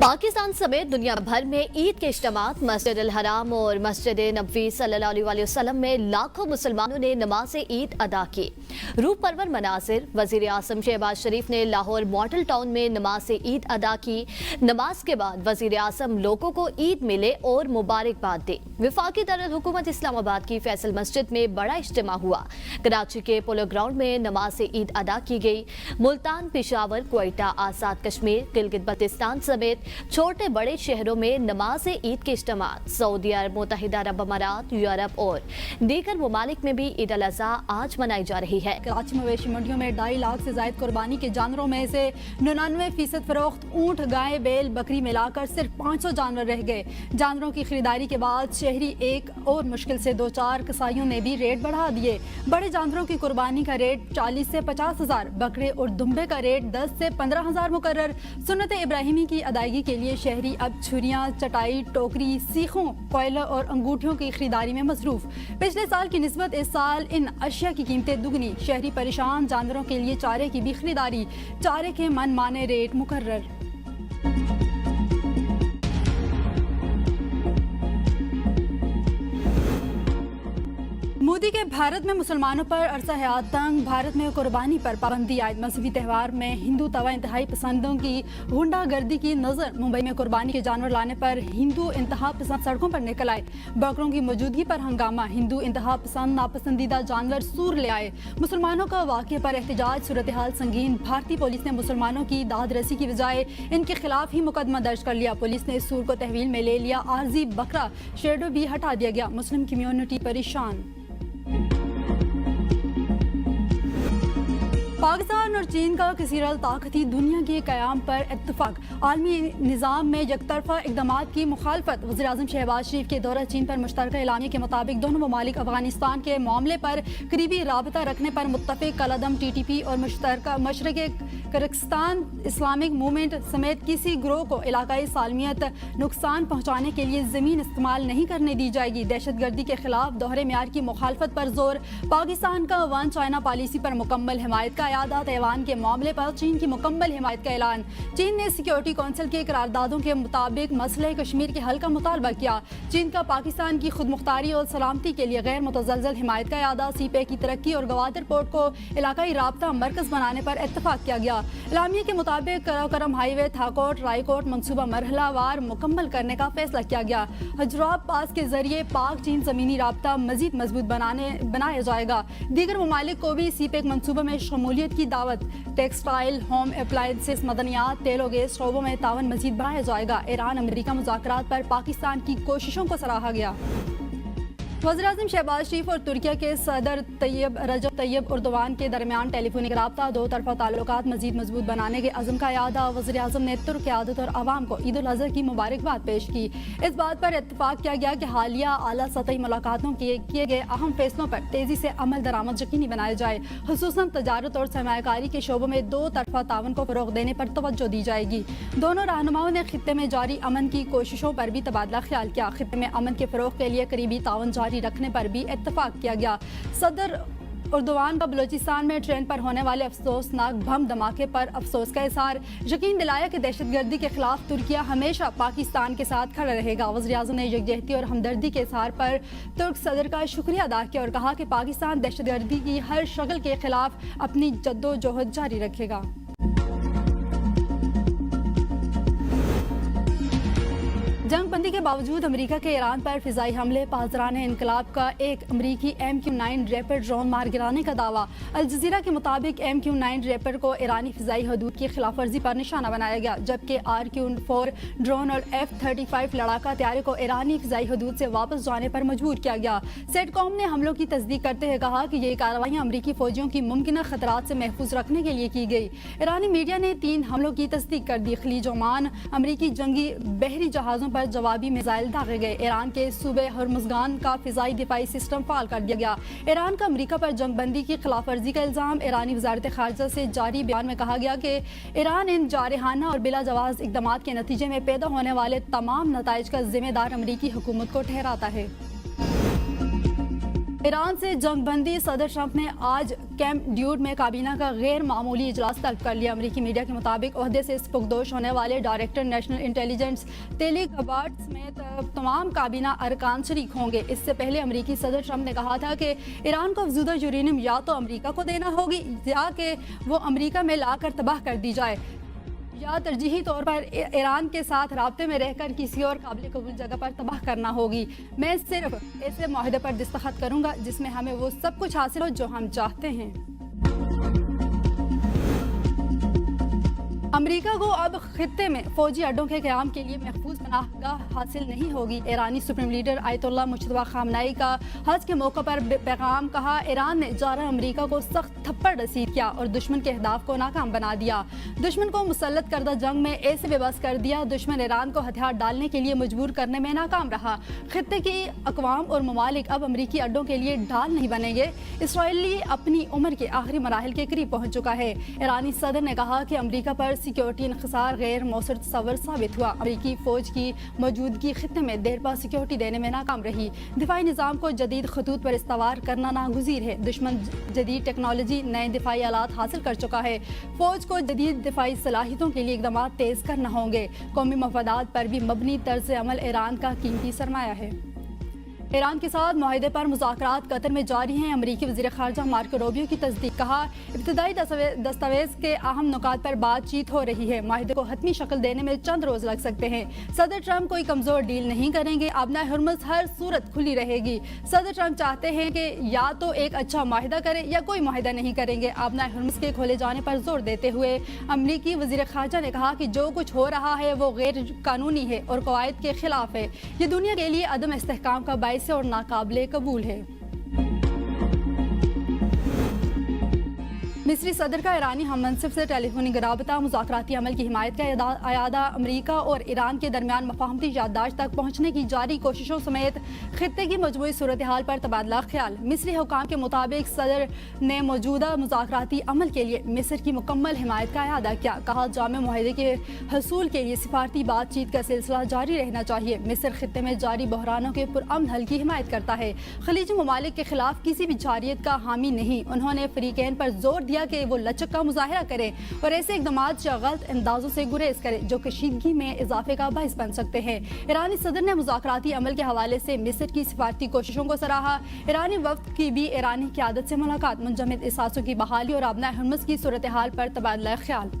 पाकिस्तान समेत दुनिया भर में ईद के इज्तिमात मस्जिद अल हराम और मस्जिद नबवी सल्लल्लाहु अलैहि वसल्लम में लाखों मुसलमानों ने नमाज ईद अदा की। रूह परवर मनासिर वजीर आजम शहबाज शरीफ ने लाहौर मॉडल टाउन में नमाज ईद अदा की। नमाज के बाद वजीर आजम लोगों को ईद मिले और मुबारकबाद दी। वफाकी दारुल हुकूमत इस्लामाबाद की फैसल मस्जिद में बड़ा इज्तिमा हुआ। कराची के पोलो ग्राउंड में नमाज ईद अदा की गई। मुल्तान, पेशावर, क्वेटा, आजाद कश्मीर, गिलगित बल्तिस्तान समेत छोटे बड़े शहरों में नमाज ईद के इज्तिमात सऊदी अरब, मुत्तहिदा अरब अमारात, यूरोप और दीगर ममालिक में भी ईद अल अज़हा आज मनाई जा रही है। कराची मवेशी मंडियों में 2.5 लाख से ज्यादा कुर्बानी के जानवरों में से 99% फरोख्त ऊँट, गाय, बैल, बकरी मिलाकर सिर्फ 500 जानवर रह गए। जानवरों की खरीदारी के बाद शहरी एक और मुश्किल से 2-4 कसाईयों ने भी रेट बढ़ा दिए। बड़े जानवरों की कुर्बानी का रेट 40 से 50 हज़ार, बकरे और दुम्बे का रेट 10 से 15 हज़ार मुकर्रर। सुन्नत इब्राहिमी की अदायगी के लिए शहरी अब छुरियां, चटाई, टोकरी, सीखों, कोयला और अंगूठियों की खरीदारी में मसरूफ। पिछले साल की निस्बत इस साल इन अशिया की कीमतें दुगनी। शहरी परेशान, जानवरों के लिए चारे की भी खरीदारी, चारे के मनमाने रेट मुकर्रर। मोदी के भारत में मुसलमानों पर अरसा हयात तंग, भारत में कुर्बानी पर पाबंदी आयद। मजहबी त्यौहार में हिंदू तवा इंतहाई पसंदों की गुंडागर्दी की नजर। मुंबई में कुर्बानी के जानवर लाने पर हिंदू इंतहा पसंद सड़कों पर निकल आए। बकरों की मौजूदगी पर हंगामा। हिंदू इंतहा पसंद नापसंदीदा जानवर सूर ले आए। मुसलमानों का वाक़े पर एहतजाज, सूरत हाल संगीन। भारतीय पुलिस ने मुसलमानों की दाद रसी की बजाय इनके खिलाफ ही मुकदमा दर्ज कर लिया। पुलिस ने सूर को तहवील में ले लिया। आरजी बकरा शेडो भी हटा दिया गया। मुस्लिम कम्युनिटी परेशान। पाकिस्तान और चीन का कसीरल ताकती दुनिया के क़याम पर इत्तफाक। आलमी निज़ाम में यकतरफा इक़दामात की मुखालफत। वज़ीर आज़म शहबाज शरीफ के दौरा चीन पर मुश्तरका एलामिया के मुताबिक दोनों ममालिक अफगानिस्तान के मामले पर करीबी राबता रखने पर मुत्तफ़िक़। कलअदम TTP और मुश्तरका मशरक़े कज़ाकिस्तान इस्लामिक मूवमेंट समेत किसी ग्रोह को इलाकाई सालमियत नुकसान पहुँचाने के लिए ज़मीन इस्तेमाल नहीं करने दी जाएगी। दहशत गर्दी के खिलाफ दोहरे म्यार की मुखालफत पर जोर। पाकिस्तान का वन चाइना पॉलिसी पर मुकम्मल हिमायत का यादा। तैवान के मामले पर चीन की मुकम्मल हिमायत का ऐलान। चीन ने सिक्योरिटी काउंसिल के करारदादों के मुताबिक मसले कश्मीर के हल का मुतालबा किया। चीन का पाकिस्तान की खुद मुख्तारी और सलामती के लिए गैर मुतज़लज़ल हिमायत का यादा। सीपे की तरक्की और गवादर पोर्ट को इलाकाई राबता मरकज बनाने पर इत्तफाक किया गया। इलामिया के मुताबिक कराकरम हाईवे, थाकोट, रायकोट मंसूबा मरहलावार मुकम्मल करने का फैसला किया गया। हजराब पास के जरिए पाक चीन ज़मीनी राबता मजीद मजबूत बनाया जाएगा। दीगर ममालिक को भी सीपेक मंसूबे में शमूलियत की दावत। टेक्सटाइल, होम अप्लायंसेस, मदनियात, तेल और गैस शोबों में तावन मजीद बढ़ाया जाएगा। ईरान अमेरिका मुज़ाकरात पर पाकिस्तान की कोशिशों को सराहा गया। वज़ीर-ए-आज़म शहबाज शरीफ और तुर्किया के सदर रजब तैयब एर्दोगान के दरमियान टेलीफोनिक राब्ता, दो तरफा ताल्लुकात मजीद मजबूत बनाने के अज़म का यादा। वज़ीर-ए-आज़म ने तुर्क क़यादत और आवाम को ईद उल अज़हा की मुबारकबाद पेश की। इस बात पर इत्तफाक किया गया कि हालिया आला सतही मुलाकातों के किए गए अहम फैसलों पर तेज़ी से अमल दरामद यकीनी बनाया जाए। खुसूसन तजारत और सरमायाकारी के शोबों में दो तरफा तावन को फ़रोग़ देने पर तवज्जो दी जाएगी। दोनों रहनुमाओं ने खित्ते में जारी अमन की कोशिशों पर भी तबादला ख्याल किया। खित्ते में अमन के फ़रोग़ के लिए करीबी तावन जारी रखने पर भी इत्तफाक किया गया। सदर एर्दोगान का बलोचिस्तान में ट्रेन पर होने वाले अफसोसनाक बम धमाके पर अफसोस का इज़हार। यकीन दिलाया कि दहशतगर्दी के खिलाफ तुर्किया हमेशा पाकिस्तान के साथ खड़ा रहेगा। वज़ीर-ए-आज़म ने यकजहती और हमदर्दी के इज़हार पर तुर्क सदर का शुक्रिया अदा किया और कहा कि पाकिस्तान दहशतगर्दी की हर शक्ल के खिलाफ अपनी जद्दोजहद जारी रखेगा। जंग बंदी के बावजूद अमेरिका के ईरान पर फिजाई हमले, पासदारान इनकलाब का एक अमरीकी MQ-9 रैपर ड्रोन मार गिराने का दावा। अल जज़ीरा के मुताबिक MQ-9 रैपर को ईरानी फिजाई हदूद की खिलाफ वर्जी पर निशाना बनाया गया, जबकि RQ-4 ड्रोन और F-35 लड़ाका तैयारे को ईरानी फिजाई हदूद से वापस जाने पर मजबूर किया गया। सेटकॉम ने हमलों की तस्दीक करते हुए कहा कि ये कार्रवाइयाँ अमरीकी फौजियों की मुमकिन खतरात से महफूज रखने के लिए की गई। ईरानी मीडिया ने 3 हमलों की तस्दीक कर दी। खलीज ओमान अमरीकी जंगी बहरी जहाज़ों पर जवाबी मिसाइल दागे गए। ईरान के सूबे हर्मुज़गान का फिजाई दिफाई सिस्टम फाल कर दिया गया। ईरान का अमरीका पर जंग बंदी की खिलाफ वर्जी का इल्ज़ाम। ईरानी वज़ारत ख़ारिजा से जारी बयान में कहा गया कि ईरान इन जारहाना और बिला जवाज़ इक़दामात के नतीजे में पैदा होने वाले तमाम नताइज का जिम्मेदार अमरीकी हुकूमत को ठहराता है। ईरान से जंग बंदी। सदर ट्रंप ने आज कैंप ड्यूड में काबीना का गैर मामूली इजलास तलब कर लिया। अमरीकी मीडिया के मुताबिक ओहदे से स्पुकदोश होने वाले डायरेक्टर नेशनल इंटेलिजेंस टेली गबार्ड समेत तमाम काबीना अरकान शरीक होंगे। इससे पहले अमरीकी सदर ट्रंप ने कहा था कि ईरान को अफजूदा यूरेनियम या तो अमरीका को देना होगी या कि वो अमरीका में लाकर तबाह कर दी जाए, या तरजीही तौर पर ईरान के साथ राब्ते में रहकर किसी और काबिल कबूल जगह पर तबाह करना होगी। मैं सिर्फ ऐसे माहदे पर दस्तखत करूंगा जिसमें हमें वो सब कुछ हासिल हो जो हम चाहते हैं। अमेरिका को अब खित्ते में फौजी अड्डों के क़याम के लिए महफूज पनाहगाह हासिल नहीं होगी। ईरानी supreme leader Ayatollah Mojtaba Khamenei का हज के मौके पर पैगाम। कहा, ईरान ने जारा अमेरिका को सख्त थप्पड़ रसीद किया और दुश्मन के अहदाफ को नाकाम बना दिया। दुश्मन को मुसल्लत करदा जंग में ऐसे बेबस कर दिया। दुश्मन ईरान को हथियार डालने के लिए मजबूर करने में नाकाम रहा। खित्ते की अकवाम और ममालिक अब अमरीकी अड्डों के लिए ढाल नहीं बनेंगे। इसराइली अपनी उम्र के आखिरी मराहिल के करीब पहुंच चुका है। ईरानी सदर ने कहा कि अमरीका पर सिक्योरिटी इंखसार गैर मौसर तस्वर साबित हुआ। अमरीकी फौज की मौजूदगी खित्ते में देर पा सिक्योरिटी देने में नाकाम रही। दिफाई निज़ाम को जदीद खतूत पर इस्तवार करना नागुज़ीर है। दुश्मन जदीद टेक्नोलॉजी, नए दिफाई आलात हासिल कर चुका है। फौज को जदीद दिफाई सलाहियतों के लिए इक़दाम तेज़ करना होंगे। कौमी मफादात पर भी मबनी तर्ज अमल ईरान का कीमती सरमाया है। ईरान के साथ माहदे पर मुज़ाकरात कतर में जारी हैं। अमरीकी वज़ीर ख़ारजा मार्को रूबियो की तस्दीक। कहा, इब्तदाई दस्तावेज़ के अहम नुकात पर बातचीत हो रही है। माहदे को हतमी शक्ल देने में चंद रोज़ लग सकते हैं। सदर ट्रंप कोई कमज़ोर डील नहीं करेंगे। आबना हुर्मुज़ हर सूरत खुली रहेगी। सदर ट्रंप चाहते हैं कि या तो एक अच्छा माहिदा करें या कोई माहिदा नहीं करेंगे। आबना हुर्मुज़ के खोले जाने पर जोर देते हुए अमरीकी वज़ीर ख़ारजा ने कहा कि जो कुछ हो रहा है वो गैर कानूनी है और कवायद के खिलाफ है। ये दुनिया के लिए अदम इस्तेहकाम का बाइस और नाकाबिले कबूल है। मिस्री सदर का ईरानी हममनसब से टेलीफोनिक राबता मुज़ाकराती अमल की हिमायत का अयादा। अमरीका और ईरान के दरमियान मफाहमती याददाश्त तक पहुँचने की जारी कोशिशों समेत खित्ते की मजमूई सूरत हाल पर तबादला ख्याल। मिस्री हुकाम के मुताबिक सदर ने मौजूदा मुज़ाकराती अमल के लिए मिस्र की मुकम्मल हिमायत का अयादा किया। कहा, जामे मुआहदे के हसूल के लिए सिफारती बातचीत का सिलसिला जारी रहना चाहिए। मिस्र खित्ते में जारी बहरानों के पुरअमन हल की हिमायत करता है। खलीजी ममालिक के खिलाफ किसी भी जारियत का हामी नहीं। उन्होंने फरीकैन पर जोर दिया कि वो लचक का मुजाहिरा करें और ऐसे इक़दामात या गलत अंदाजों से गुरेज करें जो कशीदगी में इजाफे का बाइस बन सकते हैं। ईरानी सदर ने मुज़ाकराती अमल के हवाले से मिस्र की सिफारती कोशिशों को सराहा। ईरानी वफ़द की भी ईरानी क़यादत से मुलाकात। मुंजमद एहसासों की बहाली और आबना हुर्मुज़ की सूरत हाल पर तबादला ख्याल।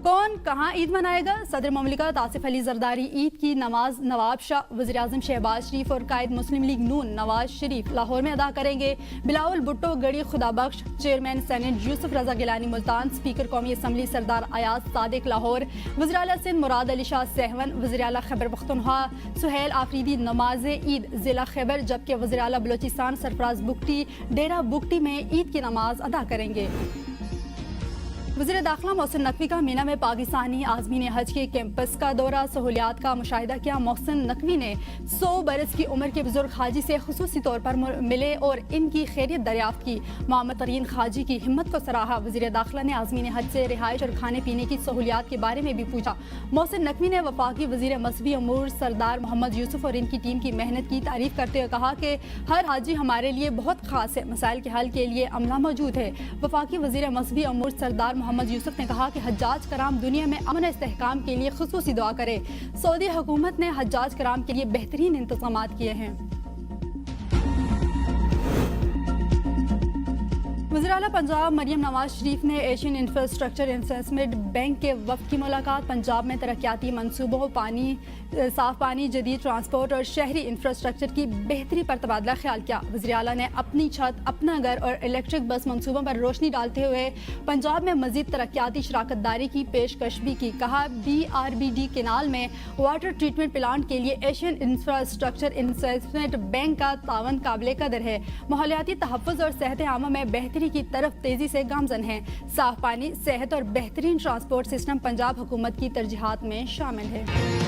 कौन कहाँ ईद मनाएगा? सदर ममलिकत आसिफ अली जरदारी ईद की नमाज नवाब शाह, वज़ीर आज़म शहबाज शरीफ और कायद मुस्लिम लीग नून नवाज शरीफ लाहौर में अदा करेंगे। बिलावल भुट्टो गढ़ी खुदाबख्श, चेयरमैन सेनेट यूसुफ रजा गिलानी मुल्तान, स्पीकर कौमी असम्बली सरदार अयाज सादिक लाहौर, वज़ीर आला सिंध मुराद अली शाह सहवन, वज़ीर आला खैबर पख्तूनख्वा सुहेल आफरीदी नमाज ईद ज़िला खैबर, जबकि वज़ीर आला बलोचिस्तान सरफराज बुगटी डेरा बुगटी में ईद की नमाज अदा करेंगे। वज़ीर दाखिला मोहसिन नकवी का मीना में पाकिस्तानी आज़मीन हज के कैंपस का दौरा, सहूलियात का मुशाहिदा किया। मोहसिन नकवी ने 100 बरस की उम्र के बुजुर्ग हाजी से खुसूसी तौर पर मिले और इनकी खैरियत दरियाफ्त की। मोहम्मद तरीन खाजी की हिम्मत को सराहा। वज़ीर दाखिला ने आज़मीन हज से रिहाइश और खाने पीने की सहूलियात के बारे में भी पूछा। मोहसिन नकवी ने वफाकी वज़ीर मसवी अमूर सरदार मोहम्मद यूसुफ और इनकी टीम की मेहनत की तारीफ करते हुए कहा कि हर हाजी हमारे लिए बहुत खास है। मसाइल के हल के लिए अमला मौजूद है। वफाकी वज़ीर मसवी अमूर सरदार मोहम्मद यूसुफ ने कहा कि हज्जाज कराम दुनिया में अमन इस्तेहकाम के लिए खुसूसी दुआ करे। सऊदी हुकूमत ने हज्जाज कराम के लिए बेहतरीन इंतजाम किए हैं। वज़ीर आला पंजाब मरियम नवाज शरीफ ने एशियन इंफ्रास्ट्रक्चर इन्वेस्टमेंट बैंक के वफ़द की मुलाकात। पंजाब में तरक्याती मनसूबों, साफ पानी, जदीद ट्रांसपोर्ट और शहरी इंफ्रास्ट्रक्चर की बेहतरी पर तबादला ख्याल किया। वज़ीर आला ने अपनी छत, अपना घर और इलेक्ट्रिक बस मनसूबों पर रोशनी डालते हुए पंजाब में मज़ीद तरक्याती शराकत दारी की पेशकश भी की। कहा, BRBD केनाल में वाटर ट्रीटमेंट प्लांट के लिए एशियन इंफ्रास्ट्रक्चर इन्वेस्टमेंट बैंक का तावन काबिल कदर है। माहौलियाती तहफ़्फ़ुज़ और सेहत आमा में बेहतरी की तरफ तेजी से गामजन है। साफ पानी, सेहत और बेहतरीन ट्रांसपोर्ट सिस्टम पंजाब हुकूमत की तरजीहात में शामिल है।